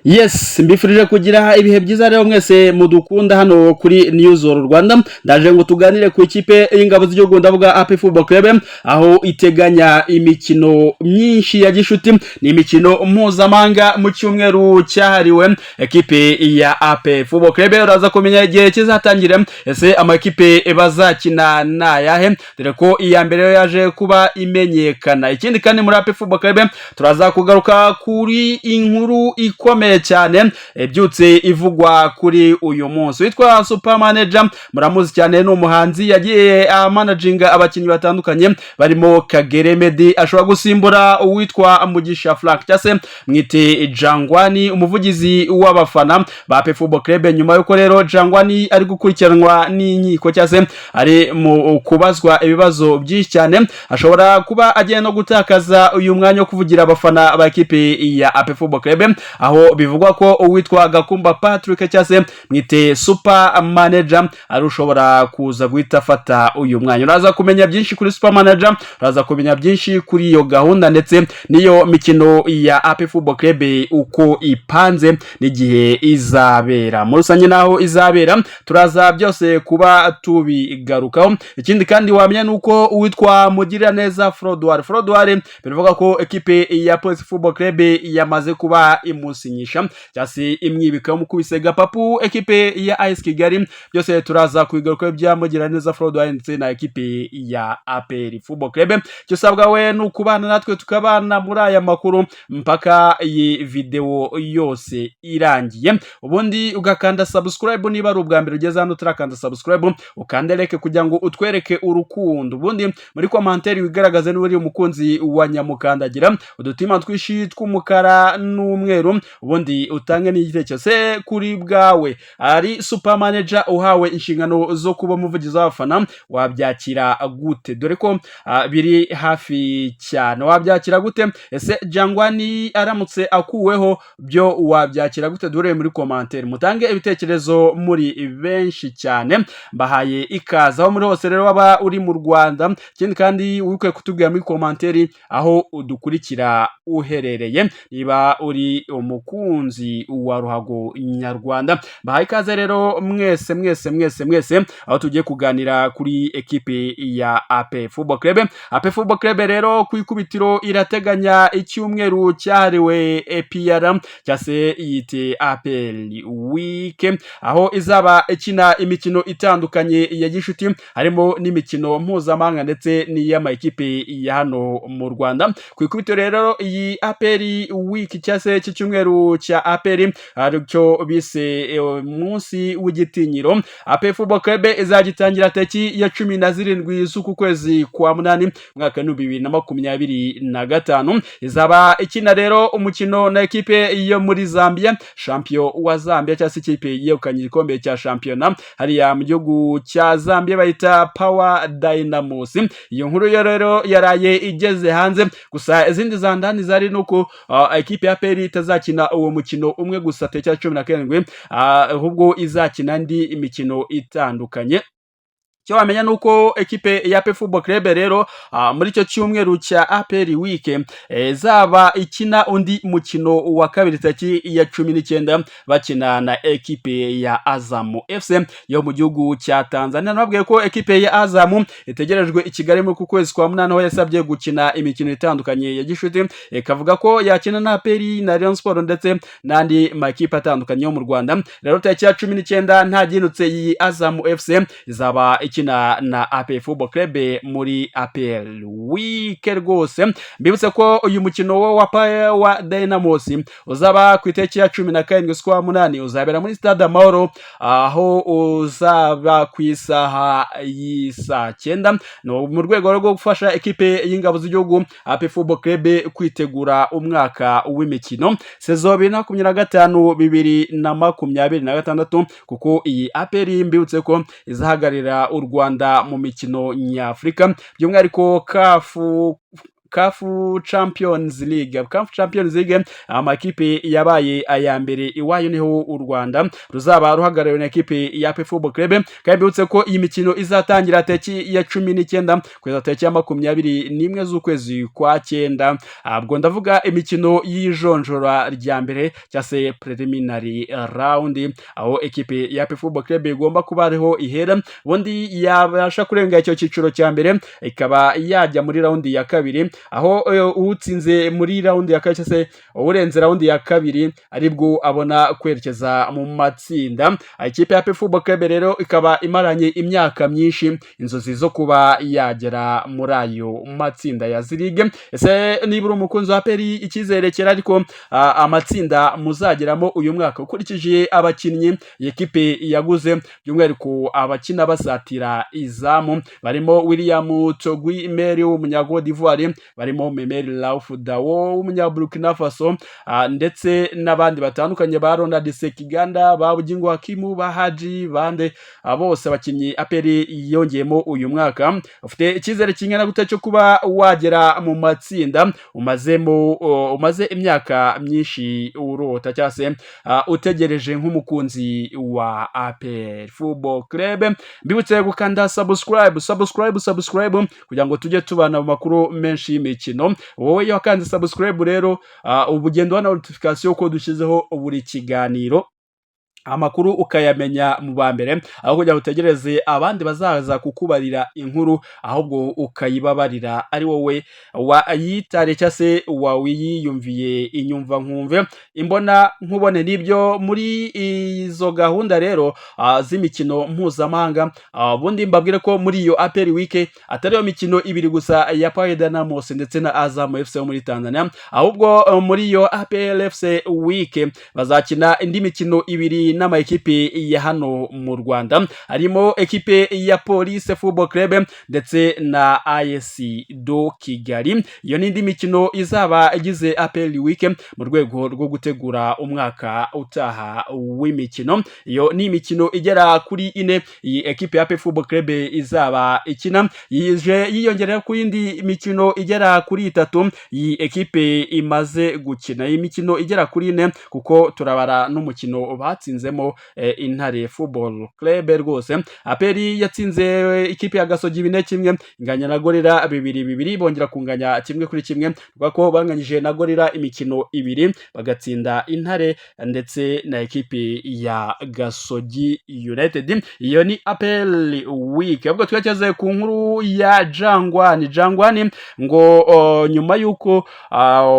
Yes, mbifurije kugira ibihe byiza rero mwese mudukunda hano kuri News Rwanda. Ndaje ngo tuganire ku ikipe y'ingabo z'igihugu ndavuga AP Football Club, aho iteganya imikino myinshi ya gishuti. Ni imikino mpuzamahanga mu cyumweru cyahariwe ekipe ya AP Football Club. Uraza kumenya igihe kizatangira, ese amakipe bazakina na yahe, dore ko iya mbere yaje kuba imenyekana. Ikindi kandi muri AP Football Club turaza kugaruka kuri inkuru ikomeye cyane byutse ivugwa kuri uyu munsi. Witwa Super Manager, muramuzi cyane, n'umuhanzi yagiye managinga abakinnyi batandukanye barimo Kagere Medi, ashobora gusimbura uwitwa Mugisha Frank cyase mwite Jangwani, umuvugizi w'abafana ba AP Football Club. Nyuma yuko rero Jangwani ari gukurikiranwa n'inkiko cyase ari mu kubazwa ibibazo byinshi cyane, ashobora kuba agiye no gutakaza uyu mwanya wo kuvugira abafana ba ekipe ya AP Football Club, aho bivugwa ko uwitwa Gakumba Patrick cyase mwite Super Manager ari ushobora kuza guhita afata uyu mwanya. Uraza kumenya byinshi kuri Super Manager, uraza kumenya byinshi kuri iyo gahunda ndetse niyo mikino ya AP Football Club uko ipanze n'igihe izabera. Muri rusange naho izabera turaza byose kuba tubigarukaho. Ikindi kandi wamenya nuko uwitwa Mugiraneza Frodouard bivuga ko ekipe ya Police Football Club yamaze kuba imusinyisha cyase imwibika mu kubisega papu ekipe ya AS Kigali. Byose turaza kubigarukaho bya Mugiraneza Frodouard ndetse na ekipe ya AP Football Club. Cyo sabwa we n'ukubana natwe tukabana muri aya makuru mpaka iyi video yose irangiye, ubundi ugakanda subscribe niba ari ubwa mbere ugeze hano turakanda subscribe, ukandereke kugira ngo utwereke urukundo, ubundi muri commentaire wigaragaze n'uri umukunzi wa Nyamukandagira, udutima twishi tw'umukara n'umweru, ubundi utange n'igitekerezo kuri bwawe. Ari Super Manager uhawe inshingano zo kuba umuvugizi w'abafana, wabyakira gute? Dore ko biri hafi cyane, wabyakira gute? Ese Jangwani aramutse akuweho byo wabyakira gute? Dore muri commentaire mutange ibitekerezo muri benshi cyane, mbahaye ikaza aho muri hose rero waba uri mu Rwanda. Ikindi kandi wikwe kutubwira muri commentaire aho udukurikira uherereye, niba uri umukunzi wa ruhago nyarwanda. Mbahaye ikaze rero mwese aho tugiye kuganira kuri ekipe ya AP Football Club. AP Football Club rero ku ikubitiro irateganya icyumweru cyahariwe APR cyase yite APL Week, aho izaba ikina imikino itandukanye ya gishuti, harimo n'imikino mpuzamahanga ndetse n'iy'ama ekipe ya hano mu Rwanda. Ku ikubitiro rero iyi APL Week cyase cy'icyumweru cya APR aricyo bise munsi w'igitinyiro, AP Football Club izagitangira tariki ya 17 z'uku kwezi kwa munani mwaka wa 2025. Izaba ikina rero umukino na ekipe yo muri Zambia, champion wa Zambia cyase ikipe yegukanye igikombe cya championnat hariya mu gihugu cya Zambia bayita Power Dynamos. Iyo nkuru rero yaraye igeze hanze, gusa izindi zandani zari nuko ekipe ya APR itazakina uwo mukino umwe gusa tariki ya 17, ahubwo izakina indi imikino itandukanye. Cyo wamenya nuko ekipe ya AP Football Club rero muri cyo cyumweru cya APR Week zaba ikina undi mukino wa kabiri tariki ya 19 bakina na ekipe ya Azam FC yo mu gihugu cya Tanzania. Nabwiye ko ekipe ya Azam itegerejwe i Kigali mu kwezi kwa munani, aho yasabye gukina imikino itandukanye ya gishuti, ikavuga ko yakina na APR na Rayon Sport ndetse n'andi makipe atandukanye yo mu Rwanda. Rero tariki ya 19 nta ginutse iyi Azam FC izaba ikina na AP Football Club muri APL Week rwose. Mbibutse ko uyu mukino wa Dynamos uzaba ku itariki ya 17 z'ukwa munani, uzabera muri Stade Amahoro, aho uzaba ku isaha y'isa 9, no mu rwego rwo gufasha ekipe y'ingabo z'igihugu AP Football Club kwitegura umwaka w'imikino saison 2025-2026, kuko iyi APR mbibutse ko izahagarira u Rwanda mu mikino nyafrika, by'umwihariko CAF Champions League amakipe yabaye aya mbere iwayo niho u Rwanda ruzaba ruhagarariwe na ekipe ya APR Football Club kandi bibutse ko iyi mikino izatangira tariki ya 19 kugeza tariki ya 21 z'ukwezi kwa 9 ubwo ndavuga imikino y'ijonjora rya mbere cyase preliminary round aho ekipe ya APR Football Club igomba kuba ariho ihera ubundi yabasha kurenga icyo cyiciro cya mbere ikaba yajya muri round ya kabiri aho utsinze muri round ya kabiri cyase urenze round ya kabiri aribwo abona kwerekeza mu matsinda. Ikipe ya APR Football Club rero ikaba imaranye imyaka myinshi inzozi zo kuba yagera muri ayo matsinda ya Ligue. Ese nibura umukunzi wa APR ikizere kera ariko amatsinda muzageramo uyu mwaka ukurikije abakinnyi ekipe yaguze by'umwihariko abakina basatira izamu barimo William Togui Meri w'umunyagwa d'Ivoire, barimo Memeri Lauf Dawo w'umunyaburkina Faso ndetse n'abandi batandukanye ba Ronald Sekiganda ba Bugingo Hakimu ba Haji bande bose abakinnyi APR yongeyemo uyu mwaka ufite ikizere kingana gute cyo kuba wagera mu matsinda umaze imyaka myinshi urota cyase utegereje nk'umukunzi wa APR Football Club. Mbibutse gukanda subscribe kugira ngo tujye tubana mu makuru menshi y'imikino. Wowe iyo wakanze subscribe rero ubugendo na notification ko dushyizeho buri kiganiro amakuru ukayamenya mu bambere aho kugira utegereze abandi bazaza kukubarira inkuru ahubwo ukayibabarira ari wowe wayitare cyase wawiyumviye inyumva nkumve imbona nkubone nibyo muri izo gahunda rero z'imikino mpuzamahanga bundi mbabwire ko muri iyo APR week atari yo mikino ibiri gusa ya Paid Dynamos ndetse na Azam FC muri Tanzania ahubwo muri iyo APR FC week bazakina indi mikino ibiri n'ama ekipe ya hano mu Rwanda harimo ekipe ya Police Football Club ndetse na AS do Kigali. Iyo n'indi mikino izaba igize APR week mu rwego rwo gutegura umwaka utaha w'imikino. Iyo ni imikino igera kuri 4 iyi ekipe ya APR Football Club izaba ikina yiyongerera ku yindi mikino igera kuri 3 iyi ekipe imaze gukina. Iyi mikino igera kuri 4 kuko turabara n'umukino batsinzemo Intare Football Club rwose APR yatsinze ikipe ya Gasogi 4-1 inganya na Gorira 2-2 bongera kunganya 1-1 rwako banganyije na Gorira imikino 2 bagatsinda Intare ndetse na ekipe ya Gasogi United. Iyo ni APR week. Ubwo twageze ku nkuru ya Jangwani ngo nyuma yuko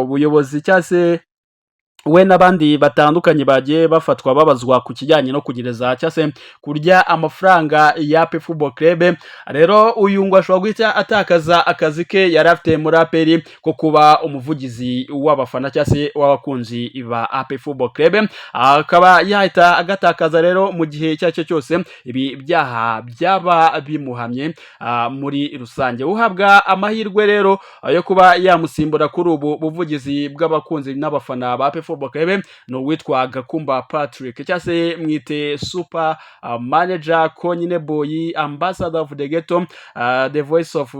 ubuyobozi cyase we n'abandi batandukanye bagiye bafatwa babazwa ku kijyanye no kugereza cyase kurya amafaranga ya APR Football Club rero uyu ngo ashobora guhita atakaza akazi ke yari afite muri APR ko kuba umuvugizi w'abafana cyase w'abakunzi ba APR Football Club akaba yahita agatakaza rero mu gihe cyacyo cyose ibi byaha byaba bimuhamye muri rusange. Uhabwa amahirwe rero yo kuba yamusimbura kuri ubu buvugizi bw'abakunzi n'abafana ba APR Football Club no witwa Gakumba Patrick cyase mwite super manager Konyine Boy, ambassador of the ghetto, the voice of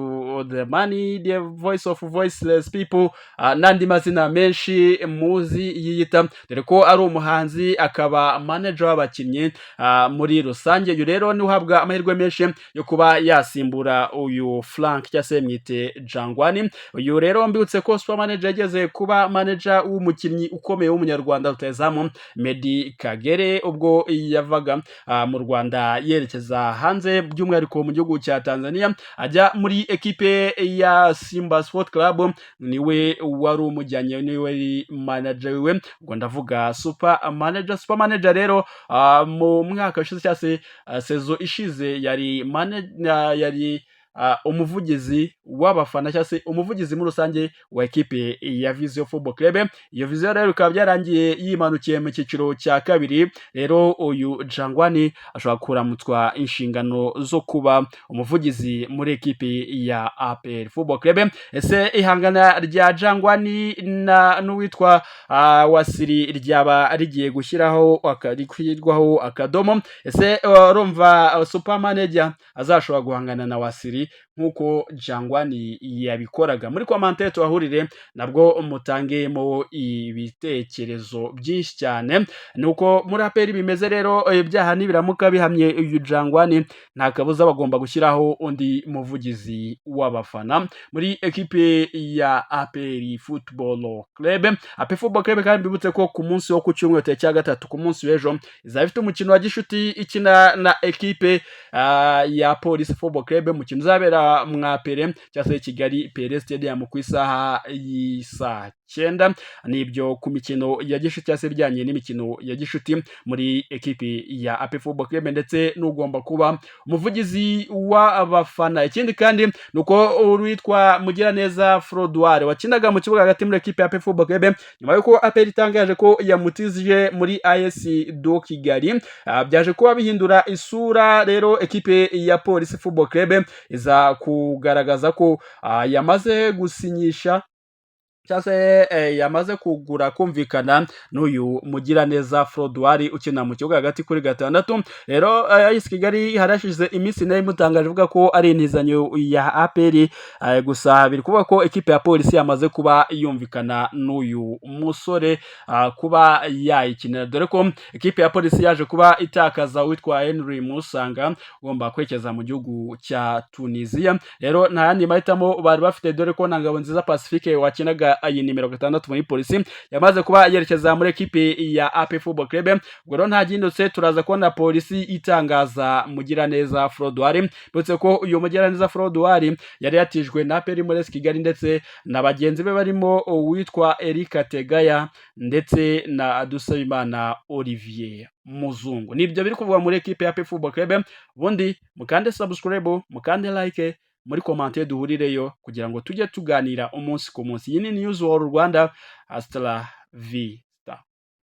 the money, the voice of voiceless people, nandi mazina menshi muzi yiyita dore ko ari umuhanzi akaba manager w'abakinnyi muri rusange. Uyu rero ni uhabwa amahirwe menshi yo kuba yasimbura uyu Frank cyase mwite Jangwani. Uyu rero mbibutse ko super manager yageze kuba manager w'umukinnyi ukomeye w'umunyarwanda rutazamu Medi Kagere ubwo yavaga mu Rwanda yerekeza hanze by'umwihariko mu gihugu cya Tanzania ajya muri ekipe ya Simba Sport Club niwe wari umujyanye niwe manager we ubwo ndavuga super manager rero mu mwaka ushize cyase sezo ishize yari umuvugizi w'abafana cyase umuvugizi muri rusange wa ekipe ya Vision Football Club. Iyo Vision rero ikaba byarangiye yimanukiye mu cyiciro cya kabiri rero uyu Jangwani ashobora kuramutwa inshingano zo kuba umuvugizi muri ekipe ya APR Football Club. Ese ihangana rya Jangwani n'uwitwa Wasiri ryaba rigiye gushyiraho akadomo. Ese urumva super manager azashobora guhangana na Wasiri nk'uko Jangwani yabikoraga. Muri commentaire tuhahurire nabwo mutangemo ibitekerezo byinshi cyane. Nuko muri APR bimeze rero, ibyaha nibiramuka bihamye uyu Jangwani nta kabuza bagomba gushyiraho undi muvugizi w'abafana muri ekipe ya APR Football Club. APR Football Club kandi bibutse ko ku munsi wo ku cyumweru cya gatatu, ku munsi w'ejo izaba ifite umukino wa gishuti ikina na ekipe ya Police Football Club. Umukino uzabera mwapere cyangwa se Kigali PL Stadium ku isaha y'isa 9. Nibyo ku mikino ya gishuti cyangwa se bijyanye n'imikino ya gishuti muri ekipe ya APR Football Club, ndetse n'ugomba kuba umuvugizi w'abafana. Ikindi kandi nuko urwitwa Mugiraneza Frodoire wakinaga mu kibuga hagati muri ekipe ya APR Football Club, nyuma yuko APR itangaje ko yamutizije muri AS do Kigali, byaje kuba bihindura isura. Rero ekipe ya Police Football Club iza kugaragaza ko yamaze gusinyisha cyangwa se yamaze kugura kumvikana n'uyu Mugiraneza Frodoire ukina mu kibuga hagati kuri 6. Rero AS Kigali harashize iminsi nayo imutangaje ivuga ko ari intizanyo ya APR, gusa biri kuvuga ko ekipe ya Polisi yamaze kuba yumvikana n'uyu musore kuba yayikinira, dore ko ekipe ya Polisi yaje kuba itakaza witwa Henry Musanga ugomba kwerekeza mu gihugu cya Tunisia. Rero nta yandi mahitamo bari bafite, dore ko Ngabonziza Pacifique wakinaga iyi nimero 6 muri Polisi yamaze kuba yerekeza muri ekipe ya APR Football Club. Ubwo rero nta gindutse turaza kubona Polisi itangaza Mugiraneza Frodoire, bitse ko uyu Mugiraneza Frodoire yari yatijwe na APR muri Kigali ndetse na bagenzi be barimo uwitwa Erika Tegaya ndetse na Dusabimana Olivier Muzungu. Nibyo biri kuvuga muri ekipe ya APR Football Club. Ubundi mukande subscribe, mukande like, muri commentaire duhurireyo kugira ngo tujye tuganira umunsi ku munsi. Iyi ni News World Rwanda. Hasta la vie.